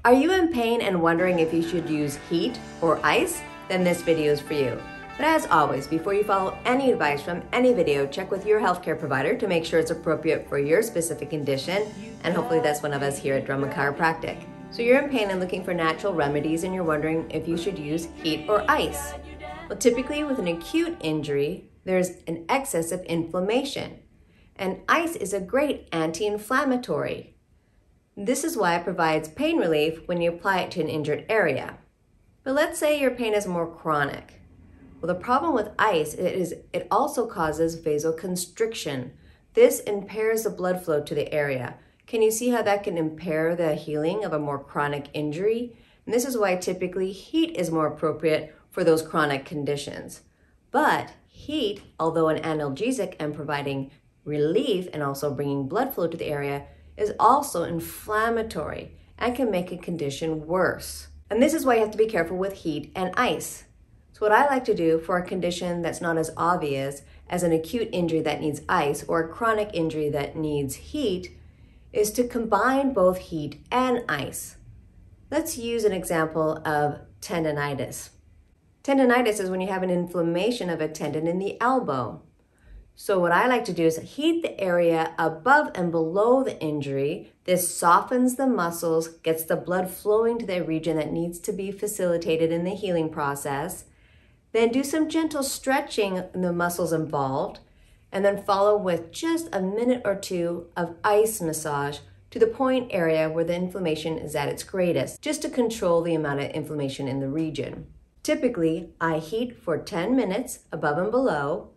Are you in pain and wondering if you should use heat or ice? Then this video is for you. But as always, before you follow any advice from any video, check with your healthcare provider to make sure it's appropriate for your specific condition, and hopefully that's one of us here at Drummond Chiropractic. So you're in pain and looking for natural remedies and you're wondering if you should use heat or ice. Well, typically with an acute injury, there's an excess of inflammation, and ice is a great anti-inflammatory. This is why it provides pain relief when you apply it to an injured area. But let's say your pain is more chronic. Well, the problem with ice is it also causes vasoconstriction. This impairs the blood flow to the area. Can you see how that can impair the healing of a more chronic injury? And this is why typically heat is more appropriate for those chronic conditions. But heat, although an analgesic and providing relief and also bringing blood flow to the area, is also inflammatory and can make a condition worse. And this is why you have to be careful with heat and ice. So what I like to do for a condition that's not as obvious as an acute injury that needs ice or a chronic injury that needs heat is to combine both heat and ice. Let's use an example of tendonitis. Tendonitis is when you have an inflammation of a tendon in the elbow. So what I like to do is heat the area above and below the injury. This softens the muscles, gets the blood flowing to the region that needs to be facilitated in the healing process. Then do some gentle stretching in the muscles involved, and then follow with just a minute or two of ice massage to the point area where the inflammation is at its greatest, just to control the amount of inflammation in the region. Typically, I heat for 10 minutes above and below,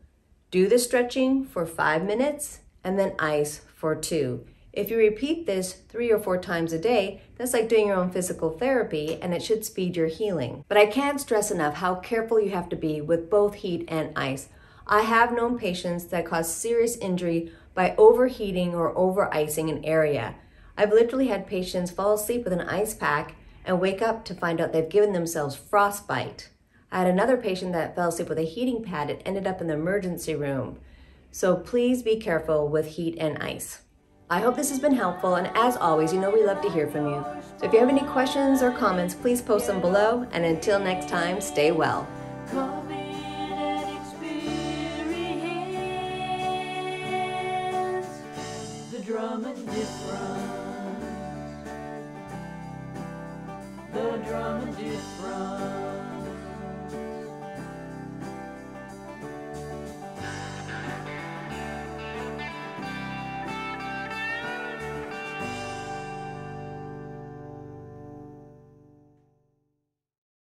do the stretching for 5 minutes, and then ice for 2. If you repeat this 3 or 4 times a day, that's like doing your own physical therapy, and it should speed your healing. But I can't stress enough how careful you have to be with both heat and ice. I have known patients that cause serious injury by overheating or over-icing an area. I've literally had patients fall asleep with an ice pack and wake up to find out they've given themselves frostbite. I had another patient that fell asleep with a heating pad and ended up in the emergency room. So please be careful with heat and ice. I hope this has been helpful, and as always, you know we love to hear from you. So if you have any questions or comments, please post them below, and until next time, stay well. Come in and experience the Drummond difference. The Drummond difference.